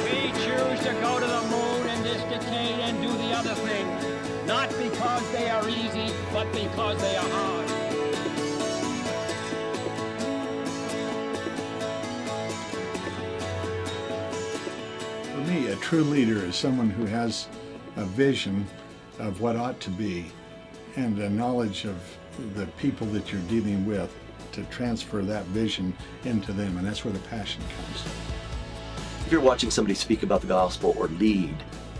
We choose to go to the moon in this decade and do the other things, not because they are easy, but because they are hard. For me, a true leader is someone who has a vision of what ought to be and a knowledge of the people that you're dealing with to transfer that vision into them, and that's where the passion comes. If you're watching somebody speak about the gospel or lead,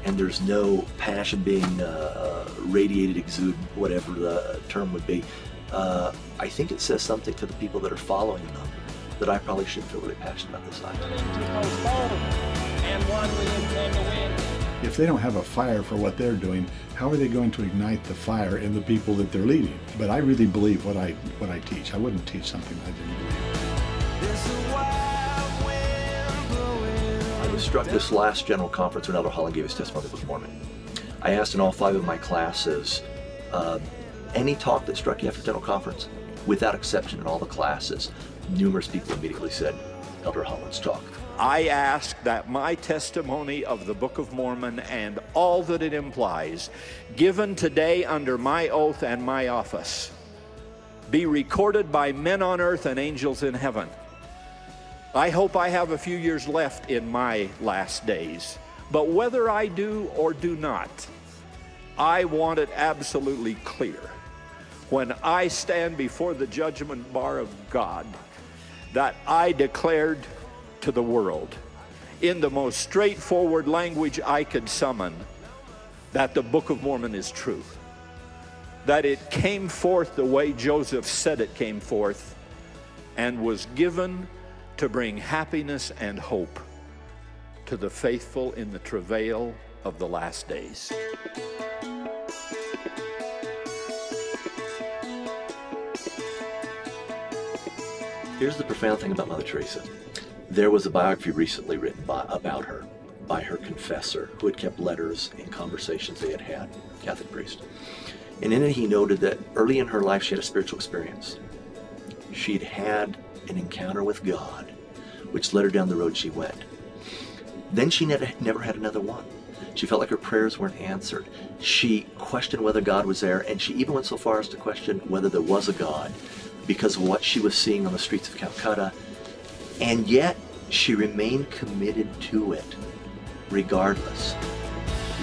and there's no passion being radiated, exude, whatever the term would be, I think it says something to the people that are following them that I probably should feel really passionate about this idea. And one we intend to win. If they don't have a fire for what they're doing, how are they going to ignite the fire in the people that they're leading? But I really believe what I teach. I wouldn't teach something I didn't believe. I was struck this last general conference when Elder Holland gave his testimony of the Book of Mormon. I asked in all 5 of my classes, any talk that struck you after general conference? Without exception in all the classes, numerous people immediately said, Elder Holland's talk. I ask that my testimony of the Book of Mormon and all that it implies, given today under my oath and my office, be recorded by men on earth and angels in heaven. I hope I have a few years left in my last days, but whether I do or do not, I want it absolutely clear when I stand before the judgment bar of God that I declared to the world, in the most straightforward language I could summon, that the Book of Mormon is true. That it came forth the way Joseph said it came forth, and was given to bring happiness and hope to the faithful in the travail of the last days. Here's the profound thing about Mother Teresa. There was a biography recently written about her by her confessor, who had kept letters and conversations they had had, Catholic priest. And in it he noted that early in her life she had a spiritual experience. She'd had an encounter with God, which led her down the road she went. Then she never had another one. She felt like her prayers weren't answered. She questioned whether God was there, and she even went so far as to question whether there was a God because of what she was seeing on the streets of Calcutta. And yet, she remained committed to it, regardless.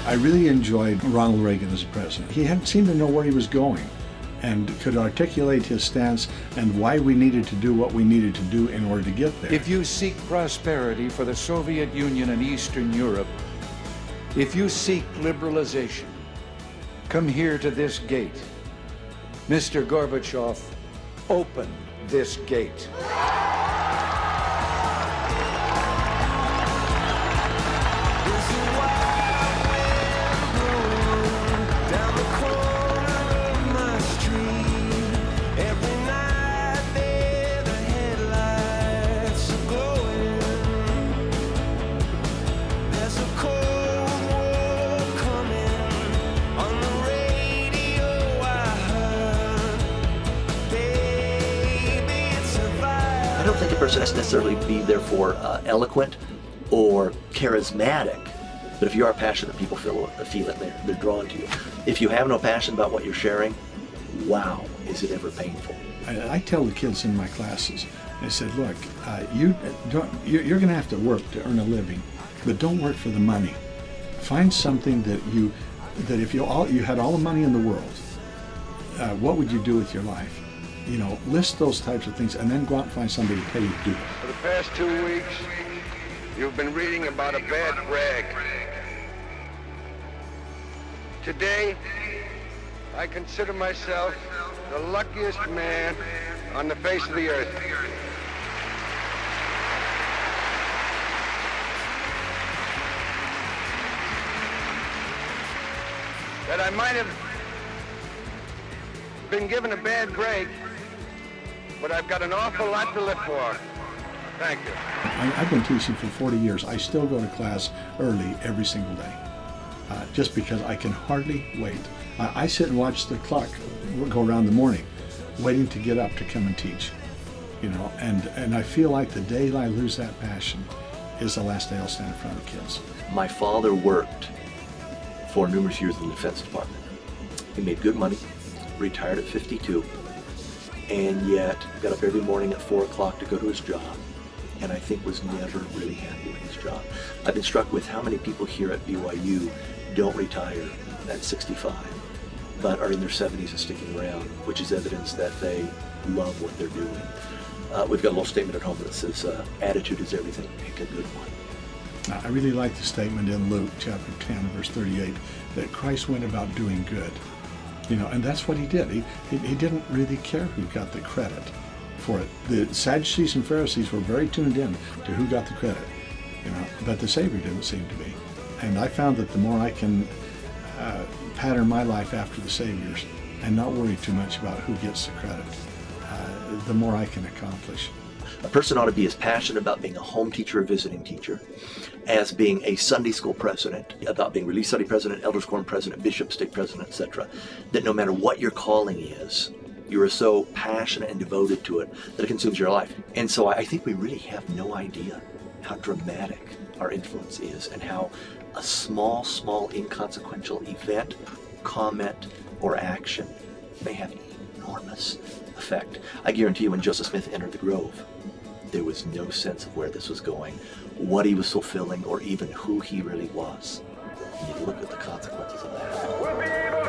I really enjoyed Ronald Reagan as president. He seemed to know where he was going and could articulate his stance and why we needed to do what we needed to do in order to get there. If you seek prosperity for the Soviet Union and Eastern Europe, if you seek liberalization, come here to this gate. Mr. Gorbachev, open this gate. I don't think a person has to necessarily be therefore eloquent or charismatic, but if you are passionate, people feel it, they're drawn to you. If you have no passion about what you're sharing, wow, is it ever painful. I tell the kids in my classes, I said, look, you're going to have to work to earn a living, but don't work for the money. Find something that if you had all the money in the world, what would you do with your life? You know, list those types of things and then go out and find somebody to pay you to do it. For the past 2 weeks, you've been reading about a bad rag. Today, I consider myself the luckiest man on the face of the earth. That I might have been given a bad break, but I've got an awful lot to live for. Thank you. I've been teaching for 40 years. I still go to class early every single day, just because I can hardly wait. I sit and watch the clock go around the morning, waiting to get up to come and teach. You know, and I feel like the day I lose that passion is the last day I'll stand in front of the kids. My father worked for numerous years in the Defense Department. He made good money, retired at 52, and yet got up every morning at 4 o'clock to go to his job, and I think was never really happy with his job. I've been struck with how many people here at BYU don't retire at 65, but are in their 70s and sticking around, which is evidence that they love what they're doing. We've got a little statement at home that says, attitude is everything, pick a good one. I really like the statement in Luke chapter 10, verse 38, that Christ went about doing good. You know, and that's what he did. He didn't really care who got the credit for it. The Sadducees and Pharisees were very tuned in to who got the credit, you know, but the Savior didn't seem to be. And I found that the more I can pattern my life after the Savior's and not worry too much about who gets the credit, the more I can accomplish. A person ought to be as passionate about being a home teacher or visiting teacher as being a Sunday school president, about being Relief Study president, Elders Quorum president, Bishop, stake president, etc. That no matter what your calling is, you are so passionate and devoted to it that it consumes your life. And so I think we really have no idea how dramatic our influence is and how a small inconsequential event, comment, or action may have enormous effect. I guarantee you when Joseph Smith entered the Grove, there was no sense of where this was going, what he was fulfilling, or even who he really was. And you look at the consequences of that.